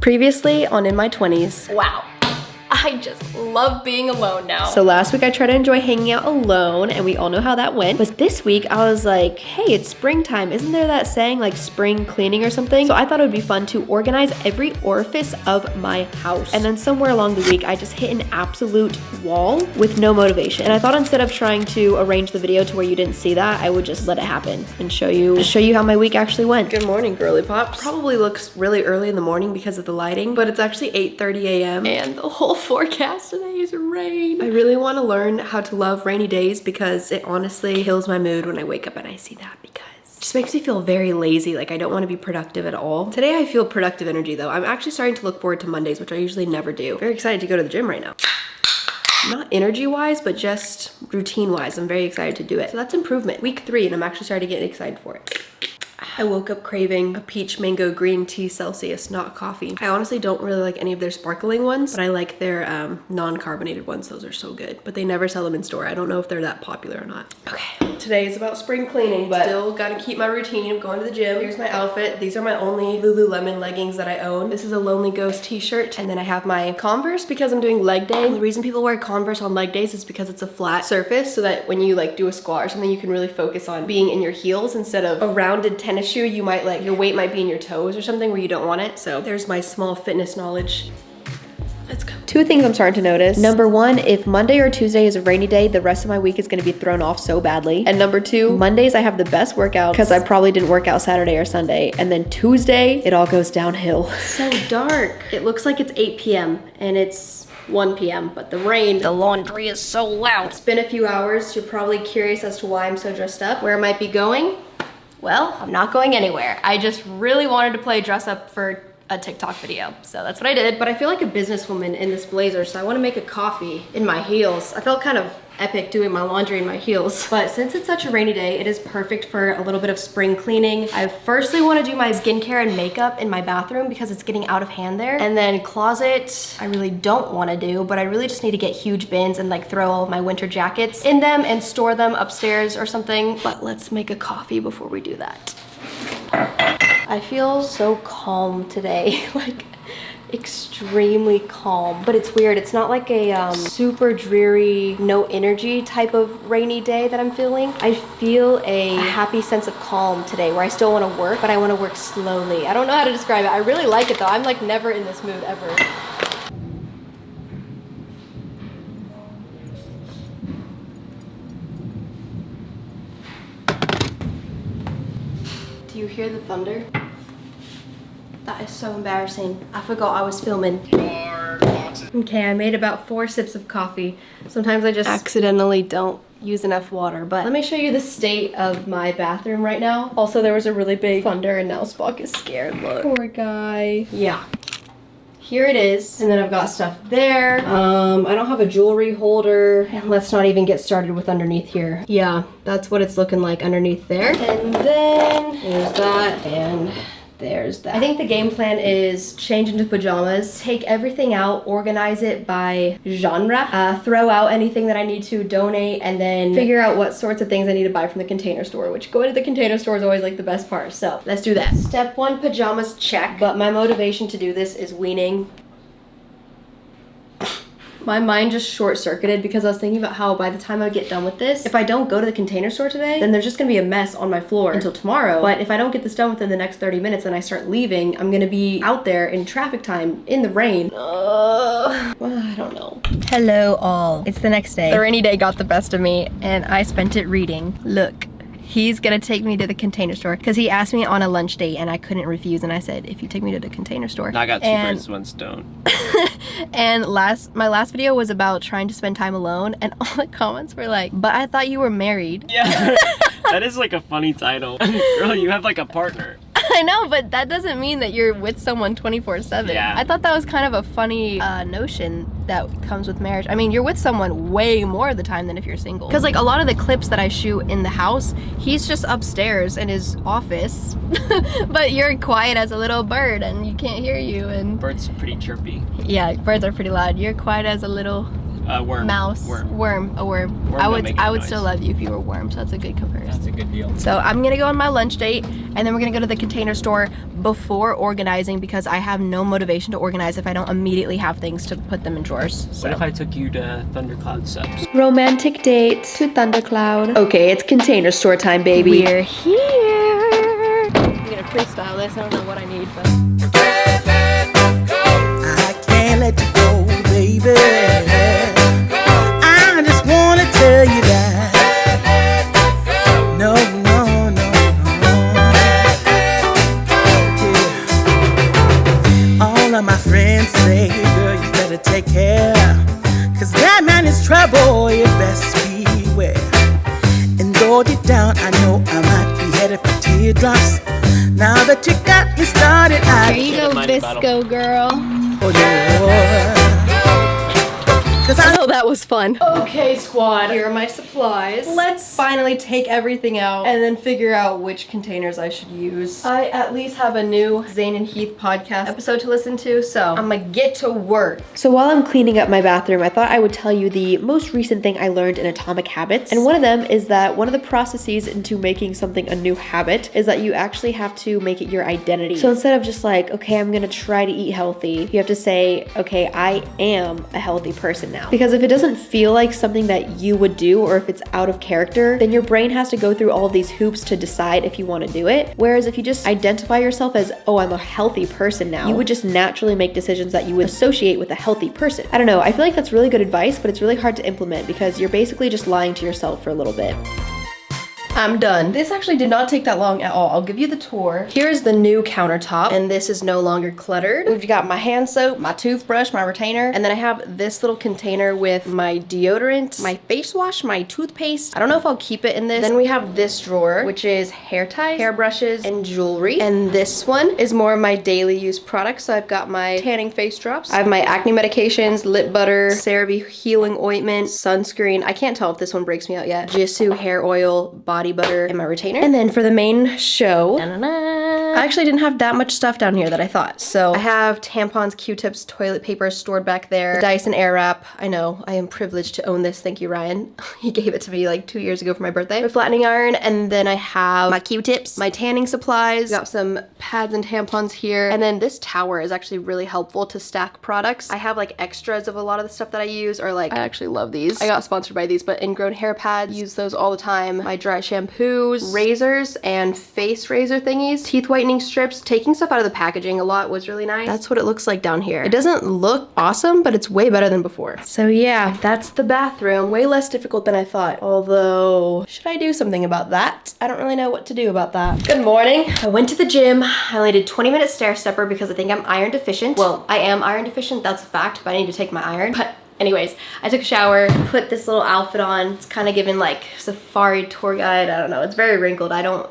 Previously on In My 20s. Wow. I just love being alone now. So last week I tried to enjoy hanging out alone, and we all know how that went. But this week I was like, hey, it's springtime. Isn't there that saying like spring cleaning or something? So I thought it would be fun to organize every orifice of my house. And then somewhere along the week I just hit an absolute wall with no motivation. And I thought instead of trying to arrange the video to where you didn't see that, I would just let it happen and show you how my week actually went. Good morning, girly pops. Probably looks really early in the morning because of the lighting, but it's actually 8:30 a.m. and the whole forecast today is rain. I really want to learn how to love rainy days because it honestly kills my mood when I wake up and I see that, because it just makes me feel very lazy. Like I don't want to be productive at all. Today I feel productive energy though. I'm actually starting to look forward to Mondays, which I usually never do. Very excited to go to the gym right now. Not energy wise, but just routine wise. I'm very excited to do it. So that's improvement. Week 3 and I'm actually starting to get excited for it. I woke up craving a peach mango green tea Celsius, not coffee. I honestly don't really like any of their sparkling ones, but I like their non-carbonated ones. Those are so good, but they never sell them in store. I don't know if they're that popular or not. Okay, today is about spring cleaning, but still gotta keep my routine of going to the gym. Here's my outfit. These are my only Lululemon leggings that I own. This is a Lonely Ghost t-shirt, and then I have my Converse because I'm doing leg day. And the reason people wear Converse on leg days is because it's a flat surface, so that when you like do a squat or something, you can really focus on being in your heels instead of a rounded tennis shoe. You might like, your weight might be in your toes or something where you don't want it. So there's my small fitness knowledge. Let's go. 2 things I'm starting to notice. Number 1, if Monday or Tuesday is a rainy day, the rest of my week is gonna be thrown off so badly. And number 2, Mondays I have the best workout because I probably didn't work out Saturday or Sunday. And then Tuesday, it all goes downhill. So dark. It looks like it's 8 p.m. and it's 1 p.m. but the laundry is so loud. It's been a few hours. You're probably curious as to why I'm so dressed up. Where I might be going? Well, I'm not going anywhere. I just really wanted to play dress up for a TikTok video, so that's what I did. But I feel like a businesswoman in this blazer, so I want to make a coffee in my heels. I felt kind of epic doing my laundry in my heels. But since it's such a rainy day, it is perfect for a little bit of spring cleaning. I firstly want to do my skincare and makeup in my bathroom because it's getting out of hand there. And then closet, I really don't want to do, but I really just need to get huge bins and like throw all of my winter jackets in them and store them upstairs or something. But let's make a coffee before we do that. I feel so calm today, like extremely calm. But it's weird, it's not like a super dreary, no energy type of rainy day that I'm feeling. I feel a happy sense of calm today where I still want to work, but I want to work slowly. I don't know how to describe it. I really like it though. I'm like never in this mood ever. Do you hear the thunder? That is so embarrassing. I forgot I was filming. Okay, I made about 4 sips of coffee. Sometimes I just accidentally don't use enough water, but let me show you the state of my bathroom right now. Also, there was a really big thunder and now Spock is scared, look. Poor guy. Yeah. Here it is, and then I've got stuff there. I don't have a jewelry holder, and let's not even get started with underneath here. Yeah, that's what it's looking like underneath there. And then there's that, and there's that. I think the game plan is change into pajamas, take everything out, organize it by genre, throw out anything that I need to donate, and then figure out what sorts of things I need to buy from the container store, which going to the container store is always like the best part. So let's do that. Step 1, pajamas, check. But my motivation to do this is weaning. My mind just short-circuited because I was thinking about how by the time I get done with this, if I don't go to the container store today, then there's just gonna be a mess on my floor until tomorrow. But if I don't get this done within the next 30 minutes and I start leaving, I'm gonna be out there in traffic time in the rain. I don't know. Hello all. It's the next day. The rainy day got the best of me and I spent it reading. Look. He's gonna take me to the container store because he asked me on a lunch date and I couldn't refuse, and I said, if you take me to the container store. I got 2 birds with 1 stone. And my last video was about trying to spend time alone, and all the comments were like, but I thought you were married. Yeah, that is like a funny title. Girl, you have like a partner. I know, but that doesn't mean that you're with someone 24/7. Yeah. I thought that was kind of a funny notion that comes with marriage. I mean, you're with someone way more of the time than if you're single. Because like a lot of the clips that I shoot in the house, he's just upstairs in his office, but you're quiet as a little bird and you can't hear you. And Bird's pretty chirpy. yeah, birds are pretty loud. You're quiet as a little Worm. Mouse. Worm. A worm. Worm I don't would make I any would noise. still love you if you were a worm, so that's a good comparison. That's a good deal. So I'm gonna go on my lunch date, and then we're gonna go to the Container Store before organizing because I have no motivation to organize if I don't immediately have things to put them in drawers. So. What if I took you to Thundercloud Subs? Romantic date to Thundercloud. Okay, it's Container Store time, baby. We're here. I'm gonna freestyle this. I don't know what I need, but. I can't let you go, baby. I just wanna tell you that. No, no, no, no. Yeah. All of my friends say, girl, you better take care. Cause that man is trouble, you best beware. And though deep down, I know I might be headed for teardrops. Now that you got me started, I Here you go, Visco girl. for your. Cause I Oh, that was fun. Okay, squad, here are my supplies. Let's finally take everything out and then figure out which containers I should use. I at least have a new Zane and Heath podcast episode to listen to, so I'm gonna get to work. So while I'm cleaning up my bathroom, I thought I would tell you the most recent thing I learned in Atomic Habits. And one of them is that one of the processes into making something a new habit is that you actually have to make it your identity. So instead of just like, okay, I'm gonna try to eat healthy, you have to say, okay, I am a healthy person now. Because if it doesn't feel like something that you would do, or if it's out of character, then your brain has to go through all of these hoops to decide if you want to do it. Whereas if you just identify yourself as, oh, I'm a healthy person now, you would just naturally make decisions that you would associate with a healthy person. I don't know, I feel like that's really good advice, but it's really hard to implement because you're basically just lying to yourself for a little bit. I'm done. This actually did not take that long at all. I'll give you the tour. Here's the new countertop, and this is no longer cluttered. We've got my hand soap, my toothbrush, my retainer, and then I have this little container with my deodorant, my face wash, my toothpaste. I don't know if I'll keep it in this. Then we have this drawer, which is hair ties, hairbrushes, and jewelry. And this one is more of my daily use products. So I've got my tanning face drops. I have my acne medications, lip butter, CeraVe healing ointment, sunscreen. I can't tell if this one breaks me out yet. Jisoo hair oil, body butter, and my retainer. And then for the main show, I actually didn't have that much stuff down here that I thought. So I have tampons, Q-tips, toilet paper stored back there, the Dyson Airwrap. I know, I am privileged to own this. Thank you, Ryan. He gave it to me like 2 years ago for my birthday. My flattening iron, and then I have my Q-tips, my tanning supplies, got some pads and tampons here. And then this tower is actually really helpful to stack products. I have like extras of a lot of the stuff that I use, or like, I actually love these. I got sponsored by these, but ingrown hair pads, use those all the time. My dry shampoos, razors, and face razor thingies, teeth whitening strips. Taking stuff out of the packaging a lot was really nice. That's what it looks like down here. It doesn't look awesome, but it's way better than before. So yeah, that's the bathroom. Way less difficult than I thought. Although, should I do something about that? I don't really know what to do about that. Good morning. I went to the gym. I only did 20-minute stair stepper because I think I'm iron deficient. Well, I am iron deficient, that's a fact, but I need to take my iron. But anyways, I took a shower, put this little outfit on. It's kind of giving like safari tour guide. I don't know. It's very wrinkled. I don't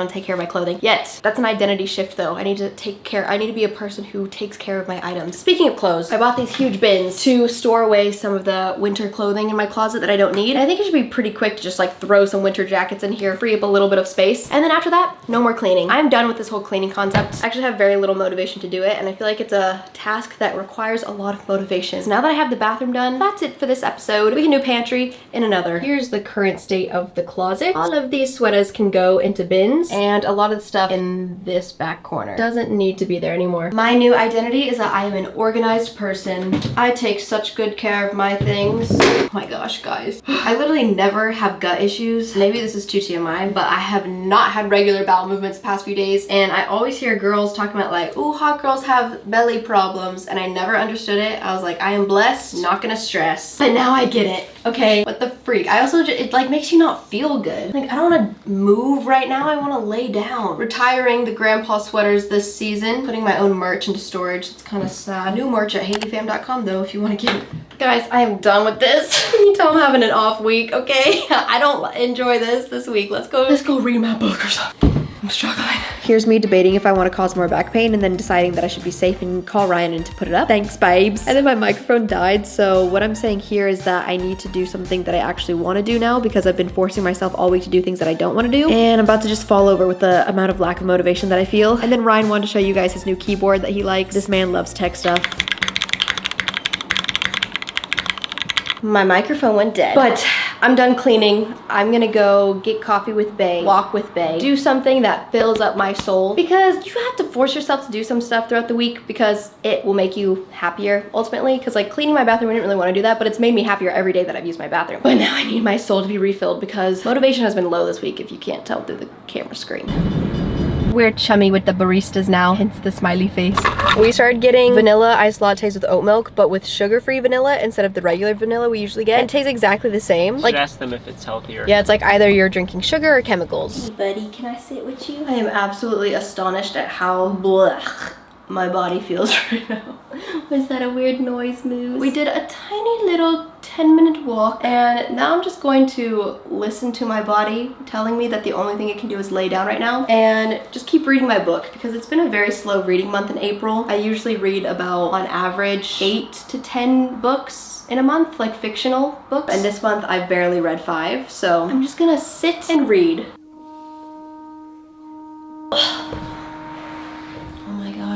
take care of my clothing yet. That's an identity shift though. I need to be a person who takes care of my items. Speaking of clothes, I bought these huge bins to store away some of the winter clothing in my closet that I don't need. And I think it should be pretty quick to just like throw some winter jackets in here, free up a little bit of space. And then after that, no more cleaning. I'm done with this whole cleaning concept. I actually have very little motivation to do it, and I feel like it's a task that requires a lot of motivation. So now that I have the bathroom done, that's it for this episode. We can do pantry in another. Here's the current state of the closet. All of these sweaters can go into bins, and a lot of the stuff in this back corner doesn't need to be there anymore. My new identity is that I am an organized person. I take such good care of my things. Oh my gosh, guys. I literally never have gut issues. Maybe this is too TMI, but I have not had regular bowel movements the past few days, and I always hear girls talking about like, ooh, hot girls have belly problems, and I never understood it. I was like, I am blessed, not gonna stress. But now I get it. Okay, what the freak? I also, it like makes you not feel good. Like, I don't wanna move right now, I wanna lay down. Retiring the grandpa sweaters this season, putting my own merch into storage. It's kind of sad. New merch at HaleyPham.com though, if you wanna get it. Guys, I am done with this. You tell I'm having an off week, okay? I don't enjoy this week. Let's go read my book or something. I'm struggling. Here's me debating if I want to cause more back pain and then deciding that I should be safe and call Ryan in to put it up. Thanks, babes. And then my microphone died, so what I'm saying here is that I need to do something that I actually want to do now because I've been forcing myself all week to do things that I don't want to do, and I'm about to just fall over with the amount of lack of motivation that I feel. And then Ryan wanted to show you guys his new keyboard that he likes. This man loves tech stuff. My microphone went dead. But I'm done cleaning. I'm gonna go get coffee with Bae, walk with Bae, do something that fills up my soul, because you have to force yourself to do some stuff throughout the week because it will make you happier ultimately. Because like cleaning my bathroom, I didn't really want to do that, but it's made me happier every day that I've used my bathroom. But now I need my soul to be refilled because motivation has been low this week, if you can't tell through the camera screen. We're chummy with the baristas now, hence the smiley face. We started getting vanilla iced lattes with oat milk, but with sugar-free vanilla instead of the regular vanilla we usually get. It tastes exactly the same. Like, ask them if it's healthier. Yeah, it's like either you're drinking sugar or chemicals. Hey buddy, can I sit with you? I am absolutely astonished at how blech my body feels right now. Was that a weird noise, Moose? We did a tiny little 10-minute walk, and now I'm just going to listen to my body telling me that the only thing it can do is lay down right now and just keep reading my book, because it's been a very slow reading month in April. I usually read about, on average, 8 to 10 books in a month, like fictional books, and this month I've barely read 5, so I'm just gonna sit and read.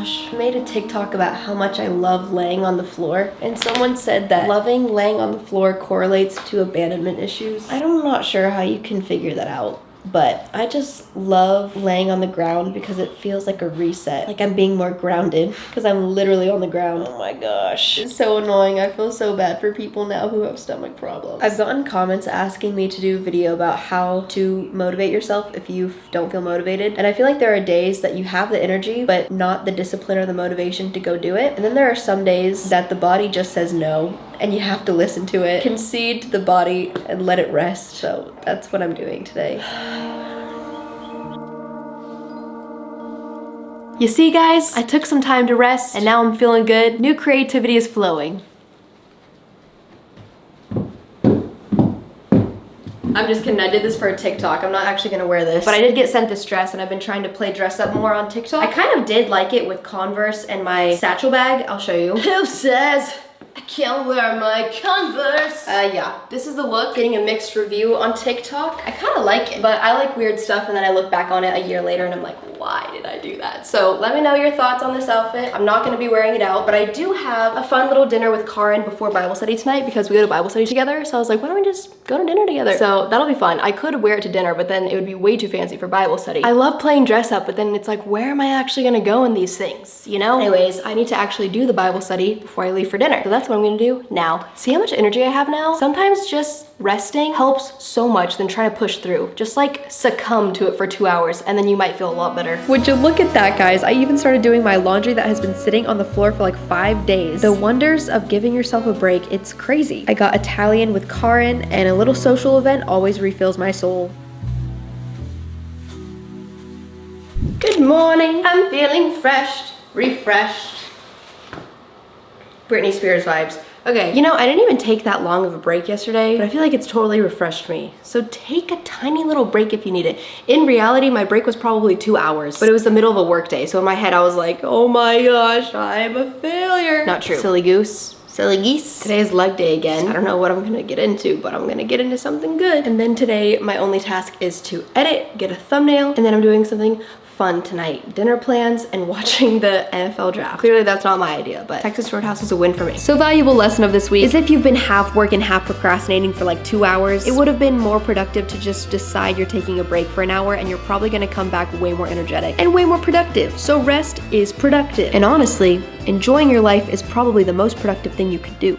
I made a TikTok about how much I love laying on the floor, and someone said that loving laying on the floor correlates to abandonment issues. I'm not sure how you can figure that out, but I just love laying on the ground because it feels like a reset. Like I'm being more grounded because I'm literally on the ground. Oh my gosh. It's so annoying. I feel so bad for people now who have stomach problems. I've gotten comments asking me to do a video about how to motivate yourself if you don't feel motivated. And I feel like there are days that you have the energy, but not the discipline or the motivation to go do it. And then there are some days that the body just says no, and you have to listen to it, concede to the body, and let it rest. So that's what I'm doing today. You see, guys, I took some time to rest, and now I'm feeling good. New creativity is flowing. I'm just kidding, I did this for a TikTok. I'm not actually gonna wear this. But I did get sent this dress, and I've been trying to play dress up more on TikTok. I kind of did like it with Converse and my satchel bag. I'll show you. Who says I can't wear my Converse? Yeah, this is the look. Getting a mixed review on TikTok. I kind of like it, but I like weird stuff, and then I look back on it a year later and I'm like, why did I do that? So let me know your thoughts on this outfit. I'm not gonna be wearing it out, but I do have a fun little dinner with Karin before Bible study tonight because we go to Bible study together. So I was like, why don't we just go to dinner together? So that'll be fun. I could wear it to dinner, but then it would be way too fancy for Bible study. I love playing dress up, but then it's like, where am I actually gonna go in these things, you know? Anyways, I need to actually do the Bible study before I leave for dinner. So that's what I'm gonna do now. See how much energy I have now? Sometimes just resting helps so much than trying to push through. Just like succumb to it for 2 hours and then you might feel a lot better. Would you look at that, guys? I even started doing my laundry that has been sitting on the floor for like 5 days. The wonders of giving yourself a break, it's crazy. I got Italian with Karin, and a little social event always refills my soul. Good morning. I'm feeling fresh, refreshed. Britney Spears vibes. Okay, you know, I didn't even take that long of a break yesterday, but I feel like it's totally refreshed me. So take a tiny little break if you need it. In reality, my break was probably 2 hours, but it was the middle of a work day. So in my head, I was like, oh my gosh, I'm a failure. Not true. Silly goose. Silly geese. Today is leg day again. I don't know what I'm gonna get into, but I'm gonna get into something good. And then today, my only task is to edit, get a thumbnail, and then I'm doing something fun tonight. Dinner plans and watching the NFL draft. Clearly that's not my idea, but Texas Roadhouse was a win for me. So valuable lesson of this week is if you've been half work and half procrastinating for like 2 hours, it would have been more productive to just decide you're taking a break for an hour, and you're probably gonna come back way more energetic and way more productive. So rest is productive. And honestly, enjoying your life is probably the most productive thing you could do.